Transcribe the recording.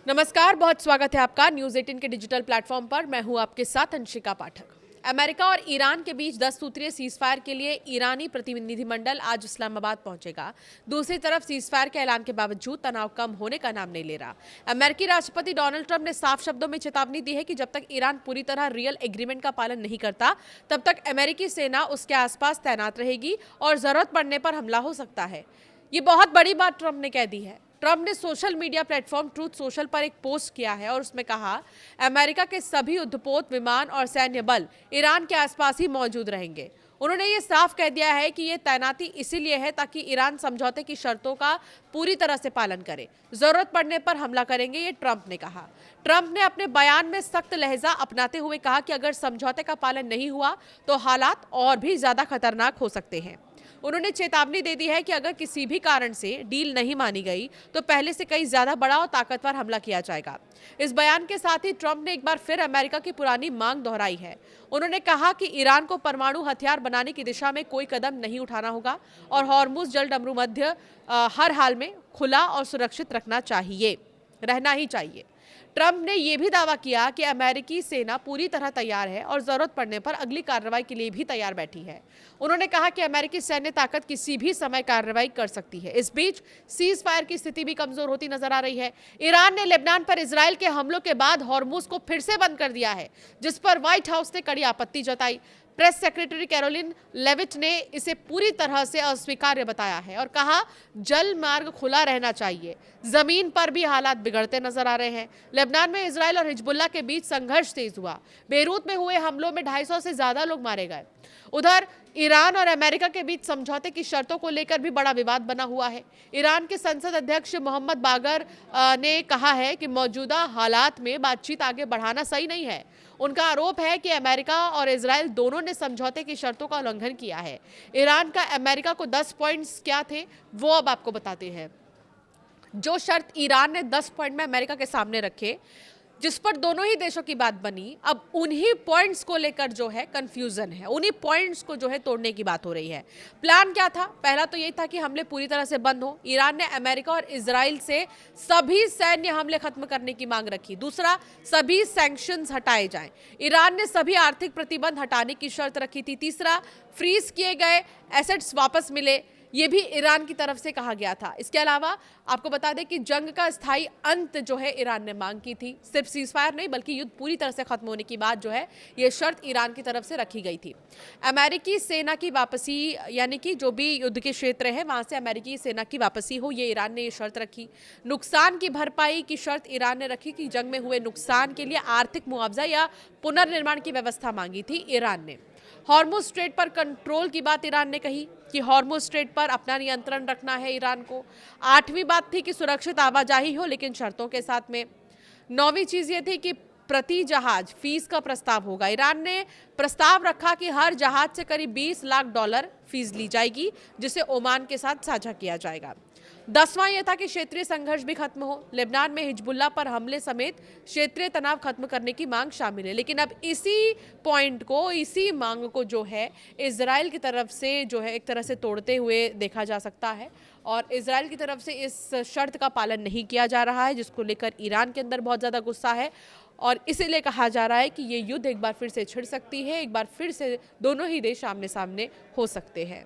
नमस्कार, बहुत स्वागत है आपका न्यूज़ 18 के डिजिटल प्लेटफॉर्म पर। मैं हूं आपके साथ अंशिका पाठक। अमेरिका और ईरान के बीच 10 सूत्रीय सीज़फायर के लिए ईरानी प्रतिनिधिमंडल आज इस्लामाबाद पहुंचेगा। दूसरी तरफ सीज़फायर के ऐलान के बावजूद तनाव कम होने का नाम नहीं ले रहा। अमेरिकी राष्ट्रपति डोनाल्ड ट्रंप ने साफ शब्दों में चेतावनी दी है कि जब तक ईरान पूरी तरह रियल एग्रीमेंट का पालन नहीं करता, तब तक अमेरिकी सेना उसके आसपास तैनात रहेगी और जरूरत पड़ने पर हमला हो सकता है। ये बहुत बड़ी बात ट्रंप ने कह दी है। ट्रंप ने social media platform truth social पर एक पोस्ट किया है और उसमें कहा, अमेरिका के सभी युद्धपोत, विमान और सैन्य बल ईरान के आसपास ही मौजूद रहेंगे। उन्होंने ये साफ कह दिया है कि ये तैनाती इसीलिए है ताकि ईरान समझौते की शर्तों का पूरी तरह से पालन करे। जरूरत पड़ने पर हमला करेंगे, ये ट्रंप ने कहा। ट्रंप ने अपने बयान में सख्त लहजा अपनाते हुए कहा कि अगर समझौते का पालन नहीं हुआ तो हालात और भी ज्यादा खतरनाक हो सकते हैं। उन्होंने चेतावनी दे दी है कि अगर किसी भी कारण से डील नहीं मानी गई तो पहले से कई ज्यादा बड़ा और ताकतवर हमला किया जाएगा। इस बयान के साथ ही ट्रंप ने एक बार फिर अमेरिका की पुरानी मांग दोहराई है। उन्होंने कहा कि ईरान को परमाणु हथियार बनाने की दिशा में कोई कदम नहीं उठाना होगा और हॉर्मुज जल डमरू मध्य हर हाल में खुला और सुरक्षित रहना ही चाहिए। ट्रंप ने यह भी दावा किया कि अमेरिकी सेना पूरी तरह तैयार है और जरूरत पड़ने पर अगली कार्रवाई के लिए भी तैयार बैठी है। उन्होंने कहा कि अमेरिकी सैन्य ताकत किसी भी समय कार्रवाई कर सकती है। इस बीच सीज फायर की स्थिति भी कमजोर होती नजर आ रही है। ईरान ने लेबनान पर इजरायल के हमलों के बाद हॉर्मुज को फिर से बंद कर दिया है, जिस पर व्हाइट हाउस ने कड़ी आपत्ति जताई। प्रेस सेक्रेटरी कैरोलिन लेविट ने इसे पूरी तरह से अस्वीकार्य बताया है और कहा, जल मार्ग खुला रहना चाहिए। जमीन पर भी हालात बिगड़ते नजर आ रहे हैं। लेबनान में इजरायल और हिजबुल्लाह के बीच संघर्ष तेज हुआ। बेरूत में हुए हमलों में 250 से ज्यादा लोग मारे गए। उधर ईरान और अमेरिका के बीच समझौते की शर्तों को लेकर भी बड़ा विवाद बना हुआ है। ईरान के संसद अध्यक्ष मोहम्मद बागर ने कहा है कि मौजूदा हालात में बातचीत आगे बढ़ाना सही नहीं है। उनका आरोप है कि अमेरिका और इजरायल दोनों ने समझौते की शर्तों का उल्लंघन किया है। ईरान का अमेरिका को 10 पॉइंट्स क्या थे वो अब आपको बताते हैं। जो शर्त ईरान ने 10 पॉइंट में अमेरिका के सामने रखे, जिस पर दोनों ही देशों की बात बनी, अब उन्हीं पॉइंट्स को लेकर जो है कंफ्यूजन है। उन्हीं पॉइंट्स को जो है तोड़ने की बात हो रही है। प्लान क्या था? पहला तो यही था कि हमले पूरी तरह से बंद हो। ईरान ने अमेरिका और इजराइल से सभी सैन्य हमले खत्म करने की मांग रखी। दूसरा, सभी सैंक्शंस हटाए जाएं। ईरान ने सभी आर्थिक प्रतिबंध हटाने की शर्त रखी थी। तीसरा, फ्रीज किए गए एसेट्स वापस मिले, ये भी ईरान की तरफ से कहा गया था। इसके अलावा आपको बता दें कि जंग का स्थायी अंत जो है ईरान ने मांग की थी। सिर्फ सीजफायर नहीं बल्कि युद्ध पूरी तरह से खत्म होने की बात जो है ये शर्त ईरान की तरफ से रखी गई थी। अमेरिकी सेना की वापसी, यानी कि जो भी युद्ध के क्षेत्र है वहां से अमेरिकी सेना की वापसी हो, ये ईरान ने ये शर्त रखी। नुकसान की भरपाई की शर्त ईरान ने रखी कि जंग में हुए नुकसान के लिए आर्थिक मुआवजा या पुनर्निर्माण की व्यवस्था मांगी थी ईरान ने। हॉर्मुज स्ट्रेट पर कंट्रोल की बात ईरान ने कही कि हॉर्मुज स्ट्रेट पर अपना नियंत्रण रखना है ईरान को। 8वीं बात थी कि सुरक्षित आवाजाही हो, लेकिन शर्तों के साथ में। 9वीं चीज ये थी कि प्रति जहाज फीस का प्रस्ताव होगा। ईरान ने प्रस्ताव रखा कि हर जहाज से करीब $20 लाख फीस ली जाएगी, जिसे ओमान के साथ साझा किया जाएगा। 10वां यह था कि क्षेत्रीय संघर्ष भी खत्म हो। लेबनान में हिजबुल्लाह पर हमले समेत क्षेत्रीय तनाव खत्म करने की मांग शामिल है। लेकिन अब इसी पॉइंट को, इसी मांग को जो है इजराइल की तरफ से जो है एक तरह से तोड़ते हुए देखा जा सकता है और इजराइल की तरफ से इस शर्त का पालन नहीं किया जा रहा है, जिसको लेकर ईरान के अंदर बहुत ज़्यादा गुस्सा है और इसीलिए कहा जा रहा है कि ये युद्ध एक बार फिर से छिड़ सकती है, एक बार फिर से दोनों ही देश आमने सामने हो सकते हैं।